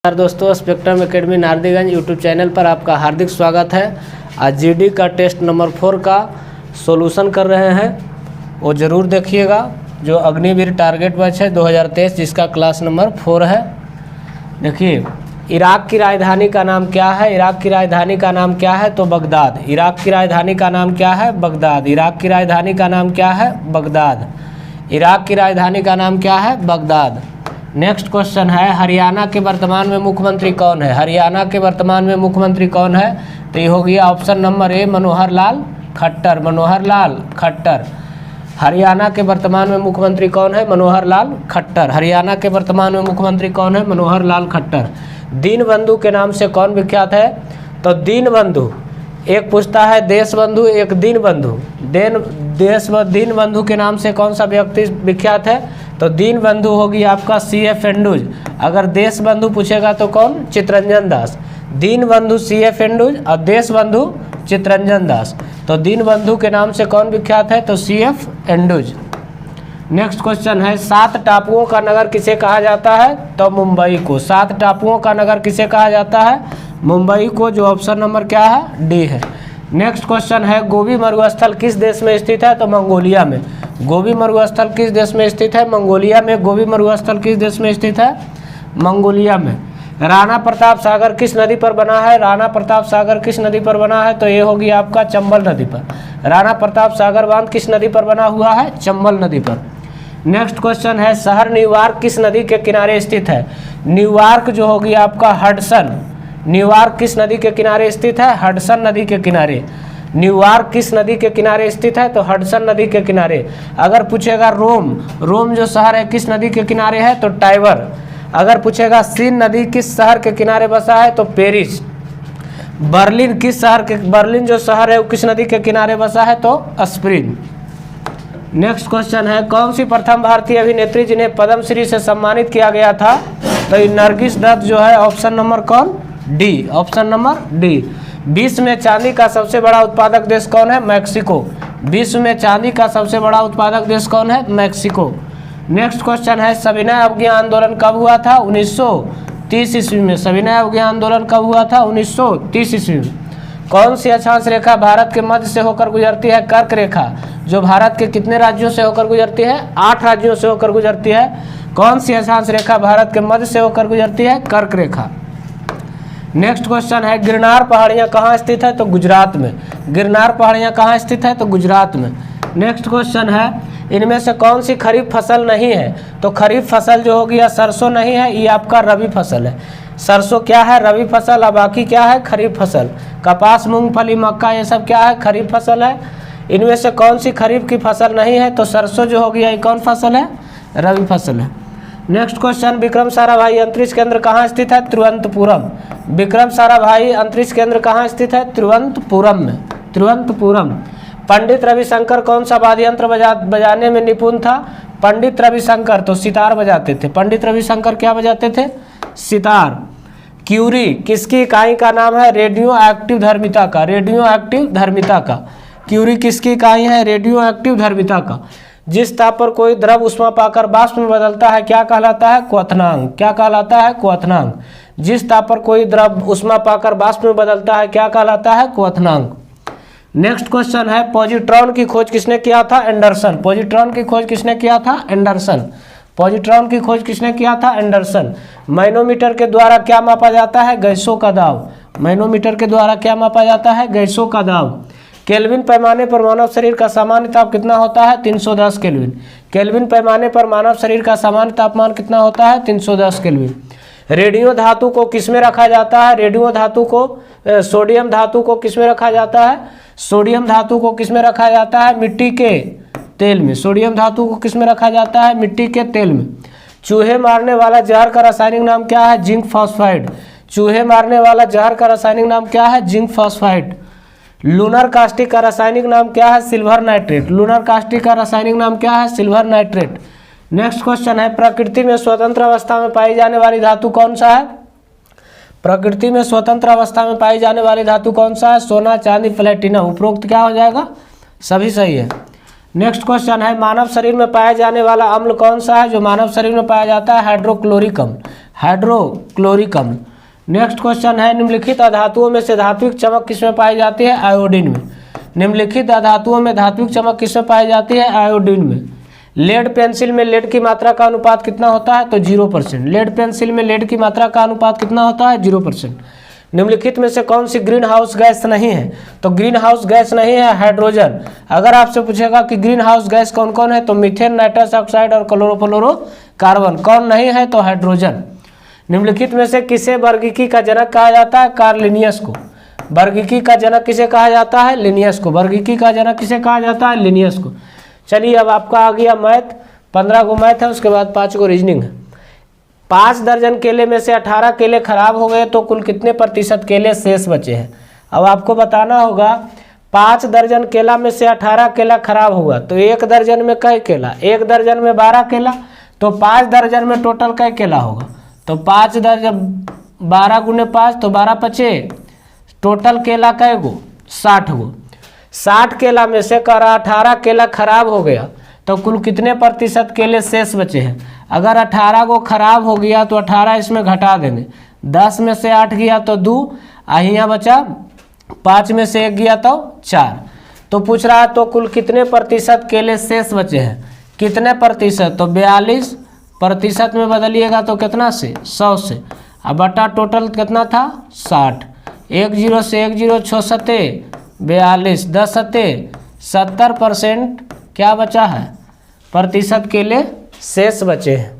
नमस्कार दोस्तों, spectrum academy Nardiganj YouTube channel पर आपका हार्दिक स्वागत है। आज जीडी का टेस्ट नंबर 4 का सॉल्यूशन कर रहे हैं, वो ज़रूर देखिएगा। जो अग्निवीर टारगेट बैच है 2023, जिसका क्लास नंबर 4 है। देखिए, इराक की राजधानी का नाम क्या है? इराक की राजधानी का नाम क्या है? तो बगदाद। इराक की राजधानी का नाम क्या है? बगदाद। इराक की राजधानी का नाम क्या है? बगदाद। इराक की राजधानी का नाम क्या है? बगदाद। नेक्स्ट क्वेश्चन है, हरियाणा के वर्तमान में मुख्यमंत्री कौन है? हरियाणा के वर्तमान में मुख्यमंत्री कौन है? तो ये हो गया option number A, Manohar Lal Khattar. Manohar Lal Khattar. Haryana के वर्तमान में मुख्यमंत्री कौन है? मनोहर लाल खट्टर। हरियाणा के वर्तमान में मुख्यमंत्री कौन है? मनोहर लाल खट्टर। दीनबंधु के नाम से कौन विख्यात है? तो दीनबंधु, एक पूछता है देश बंधु, एक दीनबंधु। दीनबंधु के नाम से कौन सा व्यक्ति विख्यात है? तो दीनबंधु होगी आपका CF एंडुज। अगर देश बंधु पूछेगा तो कौन? चित्तरंजन दास। दीनबंधु CF एंडुज और देश बंधु चित्तरंजन दास। तो दीनबंधु के नाम से कौन विख्यात है? तो CF एंडुज। नेक्स्ट क्वेश्चन है, 7 टापुओं का नगर किसे कहा जाता है? तो मुंबई को। 7 टापुओं का नगर किसे कहा जाता है? मुंबई को, जो ऑप्शन नंबर क्या है? डी है। नेक्स्ट क्वेश्चन है, गोबी मरुस्थल किस देश में स्थित है? तो मंगोलिया में। गोबी मरुस्थल किस देश में स्थित है? मंगोलिया में। गोबी मरुस्थल किस देश में स्थित है? मंगोलिया में। राणा प्रताप सागर किस नदी पर बना है? राणा प्रताप सागर किस नदी पर बना है? तो ये होगी आपका चंबल नदी पर। राणा प्रताप सागर बांध किस नदी पर बना हुआ है? चंबल नदी पर। नेक्स्ट क्वेश्चन है, शहर न्यूयॉर्क किस नदी के किनारे स्थित है? न्यूयॉर्क जो होगी आपका हडसन। न्यूयॉर्क किस नदी के किनारे स्थित है? हडसन नदी के किनारे। न्यूयॉर्क किस नदी के किनारे स्थित है? तो हडसन नदी के किनारे। अगर पूछेगा रोम जो शहर है किस नदी के किनारे है? तो टाइबर। अगर पूछेगा सीन नदी किस शहर के किनारे बसा है? तो पेरिस। बर्लिन बर्लिन जो शहर है वो किस नदी के किनारे बसा है? तो स्प्रिंग। नेक्स्ट क्वेश्चन है, कौन सी प्रथम भारतीय अभिनेत्री जिन्हें पद्मश्री से सम्मानित किया गया था? तो ये नरगिस दत्त जो है, ऑप्शन नंबर कौन? डी। Option number D. विश्व में चांदी का सबसे बड़ा उत्पादक देश कौन है? मैक्सिको। विश्व में चांदी का सबसे बड़ा उत्पादक देश कौन है? मैक्सिको। नेक्स्ट क्वेश्चन है, सविनय अवज्ञा आंदोलन कब हुआ था? 1930 ईस्वी में। सविनय अवज्ञा आंदोलन कब हुआ था? 1930 ईस्वी में। कौन सी अक्षांश रेखा भारत के मध्य से होकर गुजरती है? कर्क रेखा, जो भारत के कितने राज्यों से होकर गुजरती है? 8 राज्यों से होकर गुजरती है। कौन सी अक्षांश रेखा भारत के मध्य से होकर गुजरती है? कर्क रेखा। नेक्स्ट क्वेश्चन है, गिरनार पहाड़ियाँ कहाँ स्थित है? तो गुजरात में। गिरनार पहाड़ियाँ कहाँ स्थित है? तो गुजरात में। नेक्स्ट क्वेश्चन है, इनमें से कौन सी खरीफ फसल नहीं है? तो खरीफ फसल जो होगी, या सरसों नहीं है, ये आपका रबी फसल है। सरसों क्या है? रबी फसल। और बाकी क्या है? खरीफ फसल। कपास, मूंगफली, मक्का, ये सब क्या है? खरीफ फसल है। इनमें से कौन सी खरीफ की फसल नहीं है? तो सरसों जो होगी, ये कौन फसल है? रबी फसल है। नेक्स्ट क्वेश्चन, विक्रम साराभाई अंतरिक्ष केंद्र कहाँ स्थित है? तिरुवनंतपुरम। विक्रम साराभाई अंतरिक्ष केंद्र कहाँ स्थित है? तिरुवनंतपुरम में। तिरुवनंतपुरम। पंडित रविशंकर कौन सा वाद्य यंत्र बजाने में निपुण था? पंडित रविशंकर तो सितार बजाते थे। पंडित रविशंकर क्या बजाते थे? सितार। क्यूरी किसकी इकाई का नाम है? रेडियो एक्टिव धर्मिता का। रेडियो एक्टिव धर्मिता का। क्यूरी किसकी इकाई है? रेडियो एक्टिव धर्मिता का। जिस ताप पर कोई द्रव उष्मा पाकर वाष्प में बदलता है क्या कहलाता है? क्वथनांक। क्या कहलाता है? क्वथनांक। जिस ताप पर कोई द्रव उष्मा पाकर वाष्प में बदलता है क्या कहलाता है? क्वथनांक। नेक्स्ट क्वेश्चन है, पॉजिट्रॉन की खोज किसने किया था? एंडरसन। पॉजिट्रॉन की खोज किसने किया था? एंडरसन। पॉजिट्रॉन की खोज किसने किया था? एंडरसन। मैनोमीटर के द्वारा क्या मापा जाता है? गैसों का दाब। मैनोमीटर के द्वारा क्या मापा जाता है? गैसों का दाब। केल्विन पैमाने पर मानव शरीर का सामान्य ताप कितना होता है? 310 केल्विन। केल्विन पैमाने पर मानव शरीर का सामान्य तापमान कितना होता है? 310 केल्विन। रेडियो धातु को किसमें रखा जाता है? रेडियो धातु को सोडियम धातु को किसमें रखा जाता है? सोडियम धातु को किसमें रखा जाता है? मिट्टी के तेल में। सोडियम धातु को किसमें रखा जाता है? मिट्टी के तेल में। चूहे मारने वाला जहर का रासायनिक नाम क्या है? Zinc phosphide. चूहे मारने वाला जहर का रासायनिक नाम क्या है? Zinc phosphide. लूनर कास्टिक का रासायनिक नाम क्या है? Silver nitrate. लूनर कास्टिक का रासायनिक नाम क्या है? Silver nitrate. नेक्स्ट क्वेश्चन है, प्रकृति में स्वतंत्र अवस्था में पाई जाने वाली धातु कौन सा है? प्रकृति में स्वतंत्र अवस्था में पाई जाने वाली धातु कौन सा है? सोना, चांदी, प्लेटिनम। उपरोक्त क्या हो जाएगा? सभी सही है। नेक्स्ट क्वेश्चन है, मानव शरीर में पाया जाने वाला अम्ल कौन सा है? जो मानव शरीर में पाया जाता है हाइड्रोक्लोरिक अम्ल। हाइड्रोक्लोरिक अम्ल। नेक्स्ट क्वेश्चन है, निम्नलिखित अधातुओं में से धात्विक चमक किसमें पाई जाती है? आयोडीन में। निम्नलिखित अधातुओं में धात्विक चमक किसमें पाई जाती है? आयोडीन में। लेड पेंसिल में लेड की मात्रा का अनुपात कितना होता है? तो 0%। लेड पेंसिल में लेड की मात्रा का अनुपात कितना होता है? 0%। निम्नलिखित में से कौन सी ग्रीन हाउस गैस नहीं है? तो ग्रीन हाउस गैस नहीं है हाइड्रोजन। अगर आपसे पूछेगा कि ग्रीन हाउस गैस कौन कौन है, तो मीथेन, नाइट्रस ऑक्साइड और क्लोरोफ्लोरो कार्बन। कौन नहीं है? तो हाइड्रोजन। निम्नलिखित में से किसे वर्गीकी का जनक कहा जाता है? कार्ल लिनियस को। वर्गीकी का जनक किसे कहा जाता है? लिनियस को। वर्गीकी का जनक किसे कहा जाता है? लिनियस को। चलिए अब आपका आ गया मैथ, 15 को मैथ है, उसके बाद 5 को रीजनिंग है। 5 दर्जन केले में से 18 केले खराब हो गए तो कुल कितने प्रतिशत केले शेष बचे हैं? अब आपको बताना होगा 5 दर्जन केला में से 18 केला खराब हुआ तो 1 दर्जन में कै केला? 1 दर्जन में 12 केला, तो 5 दर्जन में टोटल कै केला होगा? तो 5 दर्जन 12 गुने 5 तो 12 पचे, टोटल केला कै गो? 60 गो। 60 केला में से 18 केला खराब हो गया तो कुल कितने प्रतिशत केले शेष बचे हैं? अगर 18 को खराब हो गया तो 18 इसमें घटा देंगे, 10 में से 8 गया तो 2, यहाँ बचा 5 में से 1 गया तो 4। तो पूछ रहा है तो कुल कितने प्रतिशत केले शेष बचे हैं? कितने प्रतिशत? तो 42 प्रतिशत में बदलिएगा तो कितना से? 100 से। अब बटा टोटल कितना था? 60। 1 0 से 1 0 6 सत्ते 42, 10 सत्ते 70% क्या बचा है? प्रतिशत केले शेष बचे हैं।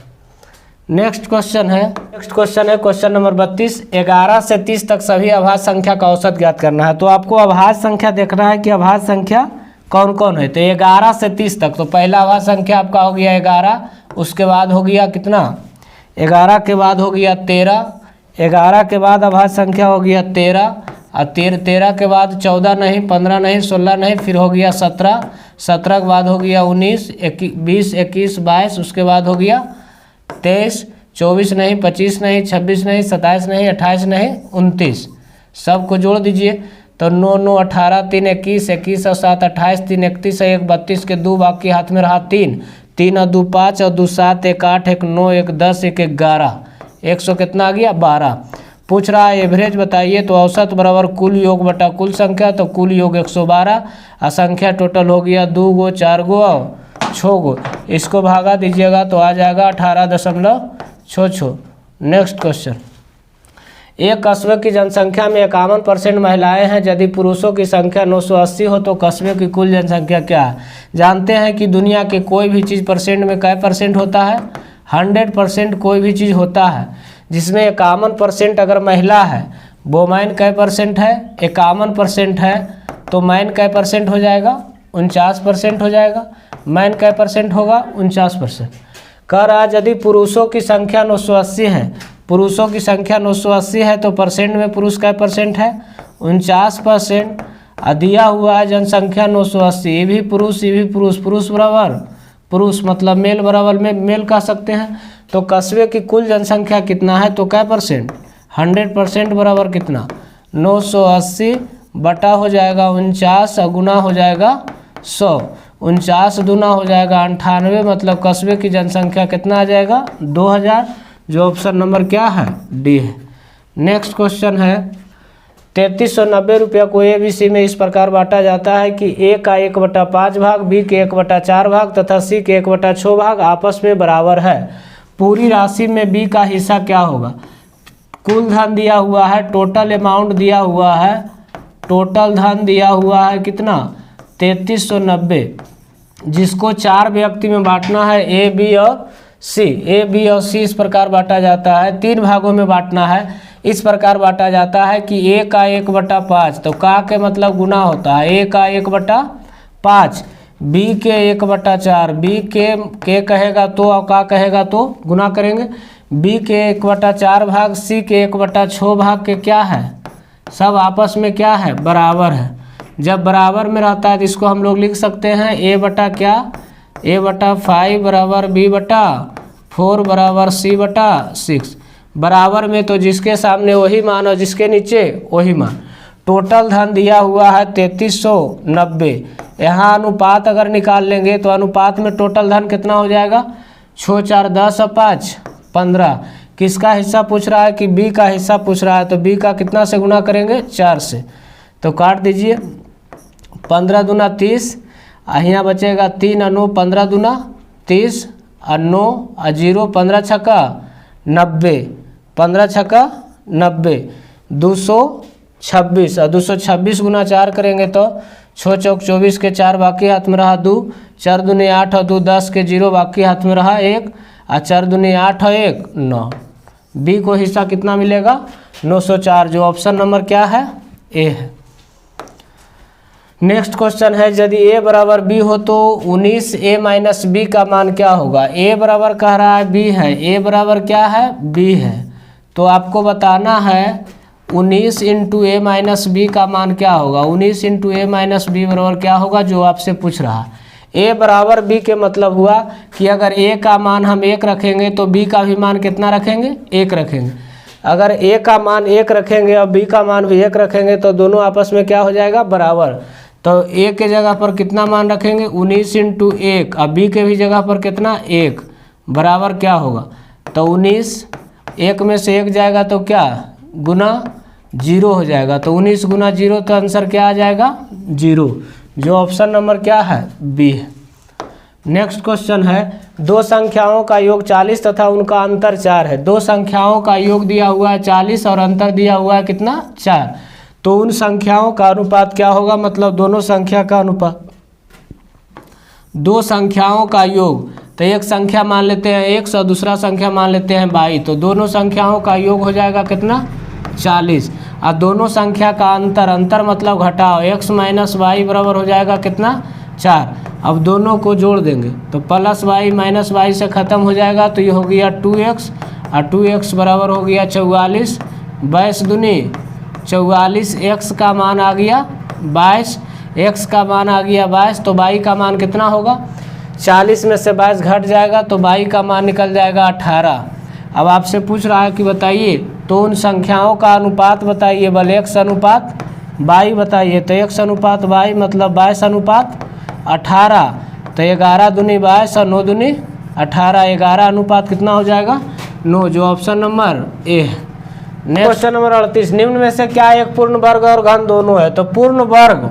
नेक्स्ट क्वेश्चन है क्वेश्चन नंबर 32। 11 से 30 तक सभी अभाज्य संख्या का औसत ज्ञात करना है। तो आपको अभाज्य संख्या देखना है कि अभाज्य संख्या कौन कौन है। तो 11 से 30 तक, तो पहला अभाज्य संख्या आपका हो गया 11, उसके बाद हो गया कितना? 11 के बाद हो गया 13, 11 के बाद अभाज्य संख्या हो गया 13, और 13 के बाद 14 नहीं, 15 नहीं, 16 नहीं, फिर हो गया 17, 17 के बाद हो गया 19, 20, 21, 22, उसके बाद हो गया 23, 24 नहीं, 25 नहीं, 26 नहीं, 27 नहीं, 28 नहीं, 29। सबको जोड़ दीजिए तो 9 9 18, 3 21, 21 और 7 28, 3 31 और 1 32 के 2 बाकी हाथ में रहा 3, 3 और 2 5 और 2 7, 1 8, 1 9, 1 10, 1 11, 100 कितना आ गया? 12। पूछ रहा है एवरेज बताइए। तो औसत बराबर कुल योग बटा कुल संख्या, तो कुल योग 112, और संख्या टोटल हो गया 2 गो, 4 गो और 6 गो। इसको भागा दीजिएगा तो आ जाएगा 18.66। नेक्स्ट क्वेश्चन, एक कस्बे की जनसंख्या में 51% महिलाएं हैं। यदि पुरुषों की संख्या 980 हो तो कस्बे की कुल जनसंख्या क्या है? जानते हैं कि दुनिया के कोई भी चीज़ परसेंट में कै परसेंट होता है? 100% कोई भी चीज़ होता है जिसमें 51% अगर महिला है, वो मैन कै परसेंट है? 51% है तो मैन कै परसेंट हो जाएगा? 49% हो जाएगा। मैन कै परसेंट होगा? 49%। कह रहा यदि पुरुषों की संख्या 980 है, पुरुषों की संख्या 980 है तो परसेंट में पुरुष कै परसेंट है? 49%। दिया हुआ है जनसंख्या 980, ये भी पुरुष ये भी पुरुष, पुरुष बराबर पुरुष मतलब मेल बराबर में मेल कह सकते हैं। तो कस्बे की कुल जनसंख्या कितना है? तो कै परसेंट? 100% बराबर कितना? 980 बटा हो जाएगा 49 और गुना हो जाएगा 100। 49 दूना हो जाएगा 98, मतलब कस्बे की जनसंख्या कितना आ जाएगा? 2000, जो ऑप्शन नंबर क्या है? डी है। नेक्स्ट क्वेश्चन है 3390 रुपया को ABC में इस प्रकार बांटा जाता है कि A का 1/5 भाग, B के 1/4 भाग तथा C के 1/6 भाग आपस में बराबर है। पूरी राशि में B का हिस्सा क्या होगा? कुल धन दिया हुआ है, टोटल अमाउंट दिया हुआ है, टोटल धन दिया हुआ है कितना? 3390, जिसको 4 व्यक्ति में बांटना है A, B और C। A, B और C इस प्रकार बांटा जाता है, 3 भागों में बांटना है। इस प्रकार बांटा जाता है कि A का 1/5, तो का के मतलब गुना होता है, A का 1/5, B के 1/4, B के कहेगा तो और का कहेगा तो गुना करेंगे। B के 1/4 भाग, C के 1/6 भाग के क्या है? सब आपस में क्या है? बराबर है। जब बराबर में रहता है तो इसको हम लोग लिख सकते हैं A बटा क्या? A/5 बराबर B/4 बराबर C/6। बराबर में तो जिसके सामने वही मान और जिसके नीचे वही मान। टोटल धन दिया हुआ है 3390। यहाँ अनुपात अगर निकाल लेंगे तो अनुपात में टोटल धन कितना हो जाएगा? 6 4 10 और 5 15। किसका हिस्सा पूछ रहा है कि बी का हिस्सा पूछ रहा है, तो बी का कितना से गुना करेंगे 4 से, तो काट दीजिए 15 दूना 30, यहाँ बचेगा 3 और 9 15 दूना 30 और 9 और 0 15 छक्का 90, 15 छक्का 90, 226 और 226 गुना 4 करेंगे तो 6 चौक 24 के 4 बाकी हाथ में रहा 2, 4 दूनी 8 और 2 10 के 0 बाकी हाथ में रहा 1 और 4 दूनी 8 और 1 9। बी को हिस्सा कितना मिलेगा 904, जो ऑप्शन नंबर क्या है ए है। नेक्स्ट क्वेश्चन है, यदि a बराबर b हो तो 19a माइनस बी का मान क्या होगा। a बराबर कह रहा है b है, a बराबर क्या है b है, तो आपको बताना है 19 इंटू ए माइनस बी का मान क्या होगा। 19 इंटू ए माइनस बी बराबर क्या होगा, जो आपसे पूछ रहा है। a बराबर b के मतलब हुआ कि अगर a का मान हम 1 रखेंगे तो b का भी मान कितना रखेंगे 1 रखेंगे। अगर a का मान 1 रखेंगे और b का मान भी 1 रखेंगे तो दोनों आपस में क्या हो जाएगा बराबर। तो a के जगह पर कितना मान रखेंगे 19 इंटू 1 और b के भी जगह पर कितना 1 बराबर क्या होगा, तो 19 1 में से 1 जाएगा तो क्या गुना 0 हो जाएगा, तो 19 गुना 0 तो आंसर क्या आ जाएगा 0, जो ऑप्शन नंबर क्या है बी है। नेक्स्ट क्वेश्चन है, दो संख्याओं का योग 40 तथा उनका अंतर 4 है। दो संख्याओं का योग दिया हुआ है 40 और अंतर दिया हुआ है कितना 4, तो उन संख्याओं का अनुपात क्या होगा, मतलब दोनों संख्या का अनुपात। दो संख्याओं का योग, तो एक संख्या मान लेते हैं 1 और दूसरा संख्या मान लेते हैं 22, तो दोनों संख्याओं का योग हो जाएगा कितना 40। और दोनों संख्या का अंतर, अंतर मतलब घटाओ, x माइनस वाई बराबर हो जाएगा कितना 4। अब दोनों को जोड़ देंगे तो प्लस वाई माइनस वाई से ख़त्म हो जाएगा, तो ये हो गया 2x और 2x बराबर हो गया 44, 22 दूनी 44, x का मान आ गया 22, x का मान आ गया 22, तो y का मान कितना होगा 40 में से 22 घट जाएगा तो y का मान निकल जाएगा 18। अब आपसे पूछ रहा है कि बताइए तो उन संख्याओं का अनुपात बताइए, बल x अनुपात y बताइए, तो x अनुपात y मतलब 22 अनुपात 18, तो 11 दूनी 22 और 9 दूनी 18, 11 अनुपात कितना हो जाएगा 9, जो ऑप्शन नंबर ए है। नेक्स्ट क्वेश्चन नंबर 38, निम्न में से क्या एक पूर्ण वर्ग और घन दोनों है, तो पूर्ण वर्ग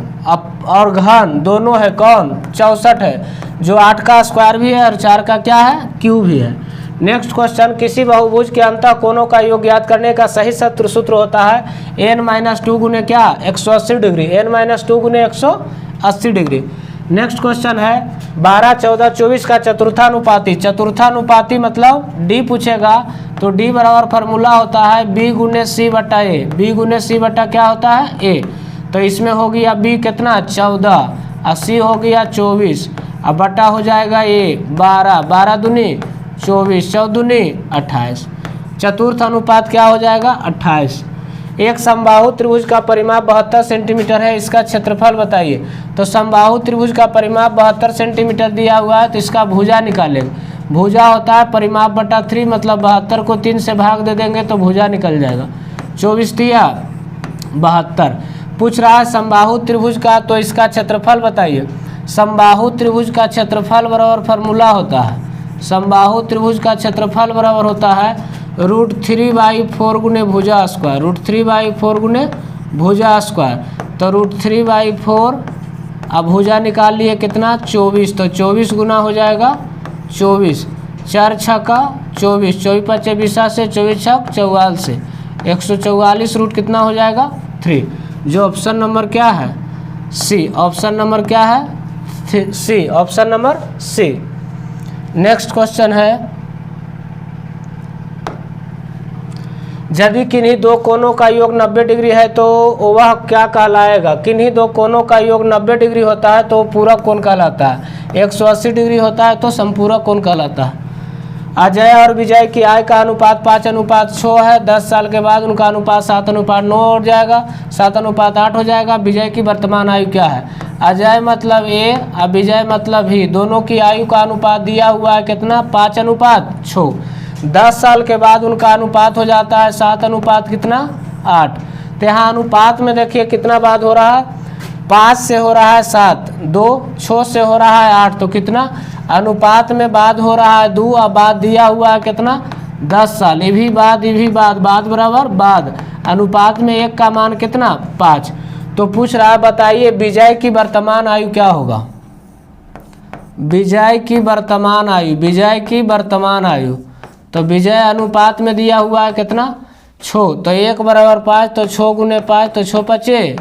और घन दोनों है कौन 64 है, जो 8 का स्क्वायर भी है और 4 का क्या है क्यूब भी है। नेक्स्ट क्वेश्चन, किसी बहुभुज के अंतः कोणों का योग ज्ञात करने का सही सूत्र होता है n-2 गुने क्या 180 डिग्री, n-2 गुने 180 डिग्री। नेक्स्ट क्वेश्चन है 12, 14, 24 का चतुर्थानुपाती। चतुर्थानुपाती मतलब d पूछेगा तो d बराबर फार्मूला होता है b गुने c बटा a, b गुने c बटा क्या होता है a, तो इसमें हो गया b कितना 14 और c हो गया 24, अब बटा हो जाएगा a 12, 12 दूनी 24, 14 दूनी 28, चतुर्थ अनुपात क्या हो जाएगा 28। एक समबाहु त्रिभुज का परिमाप 72 सेंटीमीटर है, इसका क्षेत्रफल बताइए। तो समबाहु त्रिभुज का परिमाप 72 सेंटीमीटर दिया हुआ है, तो इसका भुजा निकालेंगे। भुजा होता है परिमाप बटा 3, मतलब 72 को 3 से भाग दे देंगे तो भुजा निकल जाएगा, 24 तिया 72। पूछ रहा है समबाहु त्रिभुज का, तो इसका क्षेत्रफल बताइए। समबाहु त्रिभुज का क्षेत्रफल बराबर फार्मूला होता है, समबाहु त्रिभुज का क्षेत्रफल बराबर होता है √3/4 गुने भुजा स्क्वायर, √3/4 गुने भुजा स्क्वायर, तो √3/4, अब भुजा निकाल लिए कितना 24, तो 24 गुना हो जाएगा 24, 4 छक्का 24, 24 पचे 20 से 24 छक 44 से 144, रूट कितना हो जाएगा 3, जो ऑप्शन नंबर क्या है सी, ऑप्शन नंबर क्या है c, option number c. Next question है, यदि किन्हीं दो कोणों का योग 90 डिग्री है तो वह क्या कहलाएगा। किन्हीं दो कोणों का योग 90 डिग्री होता है तो पूरक कोण कहलाता है, 180 डिग्री होता है तो संपूरक कोण कहलाता है। अजय और विजय की आय का अनुपात 5:6 है, 10 साल के बाद उनका अनुपात 7:9 हो जाएगा, 7:8 हो जाएगा। विजय की वर्तमान आयु क्या है। अजय मतलब ए और विजय मतलब भी, दोनों की आयु का अनुपात दिया हुआ है कितना 5:6। 10 साल के बाद उनका अनुपात हो जाता है 7 कितना 8। तो यहाँ अनुपात में देखिए कितना बाद हो रहा है, 5 से हो रहा है 7, 2 6 से हो रहा है 8, तो कितना अनुपात में बाद हो रहा है 2 और बाद दिया हुआ है कितना 10 साल। ये भी बाद बराबर बाद, अनुपात में 1 का मान कितना 5। तो पूछ रहा है बताइए विजय की वर्तमान आयु क्या होगा। विजय की वर्तमान आयु, तो विजय अनुपात में दिया हुआ है कितना 6, तो 1 बराबर 5, तो 6 गुने 5 तो 6 पचे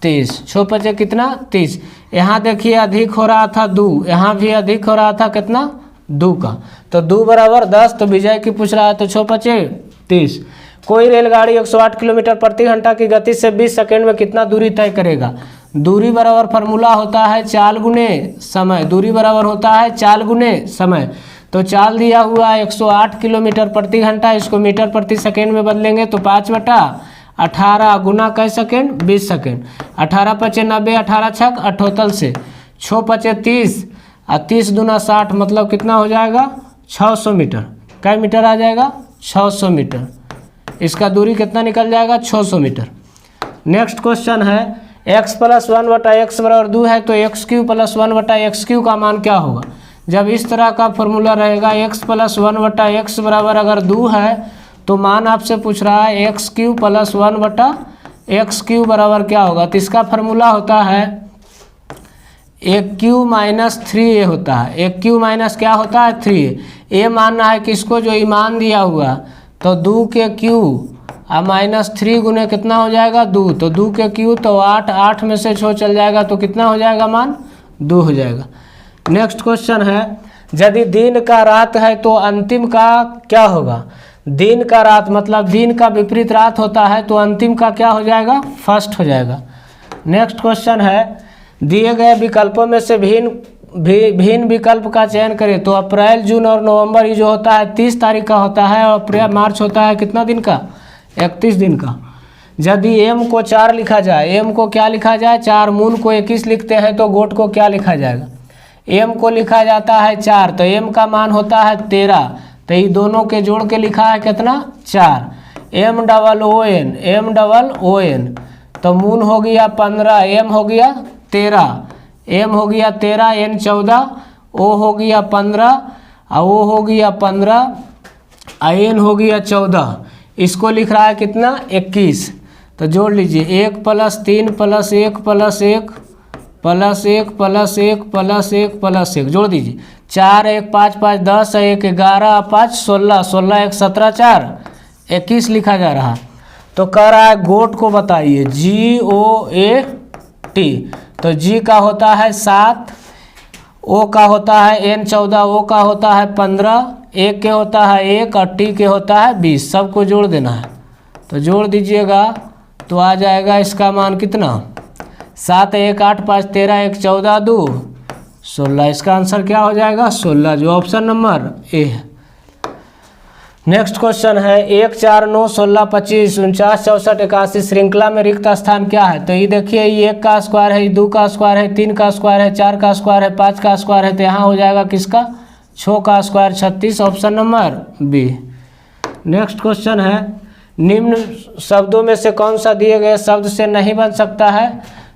30, 6 पचे कितना 30। यहाँ देखिए अधिक हो रहा था 2, यहाँ भी अधिक हो रहा था कितना 2 का, तो 2 बराबर 10, तो विजय की पूछ रहा है तो 6 पचे 30। कोई रेलगाड़ी 108 किलोमीटर प्रति घंटा की गति से 20 सेकंड में कितना दूरी तय करेगा। दूरी बराबर फार्मूला होता है चाल गुने समय, दूरी बराबर होता है चाल गुने समय। तो चाल दिया हुआ है 108 किलोमीटर प्रति घंटा, इसको मीटर प्रति सेकंड में बदलेंगे तो 5/18 गुना कै सेकंड 20 सेकंड। 18 पचे 90, 18 छक 78 से 6 पचे 30 और 30 दूना 60, मतलब कितना हो जाएगा 600 मीटर। कै मीटर आ जाएगा 600 मीटर। इसका दूरी कितना निकल जाएगा 600 मीटर। नेक्स्ट क्वेश्चन है x + 1/x बराबर 2 है, तो x³ + 1/x³ का मान क्या होगा। जब इस तरह का फॉर्मूला रहेगा x + 1/x बराबर अगर 2 है तो मान आपसे पूछ रहा है x³ + 1/x³ बराबर क्या होगा। तो इसका फॉर्मूला होता है AQ - 3a होता है। AQ माइनस क्या होता है 3a। ये मानना है किसको, जो ईमान दिया हुआ, तो 2 के Q और -3 गुने कितना हो जाएगा 2, तो 2 के Q तो 8, 8 में से 6 चल जाएगा तो कितना हो जाएगा मान 2 हो जाएगा। नेक्स्ट क्वेश्चन है यदि दिन का रात है तो अंतिम का क्या होगा। दिन का रात मतलब दिन का विपरीत रात होता है, तो अंतिम का क्या हो जाएगा फर्स्ट हो जाएगा। नेक्स्ट क्वेश्चन है दिए गए विकल्पों में से भिन्न विकल्प का चयन करें। तो अप्रैल, जून और नवंबर ये जो होता है 30 तारीख का होता है, और अप्रैल मार्च होता है कितना दिन का 31 दिन का। यदि m को 4 लिखा जाए, m को क्या लिखा जाए 4, मून को 21 लिखते हैं तो गोट को क्या लिखा जाएगा। m को लिखा जाता है 4, तो m का मान होता है 13, तो ये दोनों के जोड़ के लिखा है कितना 4। MOON, तो मून हो गया 15, m हो गया 13, m हो गया 13, n 14, o हो गया 15 और o हो गया 15, n हो गया 14। इसको लिख रहा है कितना 21, तो जोड़ लीजिए 1 + 3 + 1 + 1 + 1 + 1 + 1 + 1 जोड़ दीजिए। 4 1 5 5 10 1 11 5 16 16 1 17 4 21 लिखा जा रहा। तो कह रहा है गोट को बताइए GOAT, तो G का होता है 7, O का होता है N 14, O का होता है 15, A के होता है 1 और T के होता है 20। सबको जोड़ देना है, तो जोड़ दीजिएगा तो आ जाएगा इसका मान कितना 7 1 8 5 13 1 14 2 16। इसका आंसर क्या हो जाएगा 16, जो ऑप्शन नंबर ए है। नेक्स्ट क्वेश्चन है 1 4 9 16 25 49 64 81 श्रृंखला में रिक्त स्थान क्या है। तो ये देखिए ये 1 का स्क्वायर है, 2 का स्क्वायर है, 3 का स्क्वायर है, 4 का स्क्वायर है, 5 का स्क्वायर है, तो यहाँ हो जाएगा किसका 6 का square 36, option number b. Next question है निम्न शब्दों में से कौन सा दिए गए शब्द से नहीं बन सकता है।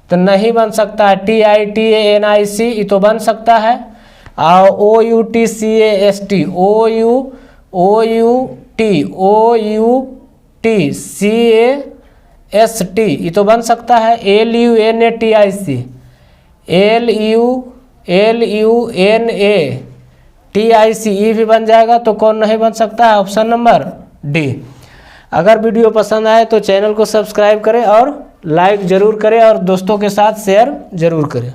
तो नहीं बन सकता है TITANIC, ये तो बन सकता है, और OUTCAST OUTCAST ये तो बन सकता है। LUNATIC ये भी बन जाएगा, तो कौन नहीं बन सकता है ऑप्शन नंबर डी। अगर वीडियो पसंद आए तो चैनल को सब्सक्राइब करें और लाइक ज़रूर करें और दोस्तों के साथ शेयर ज़रूर करें।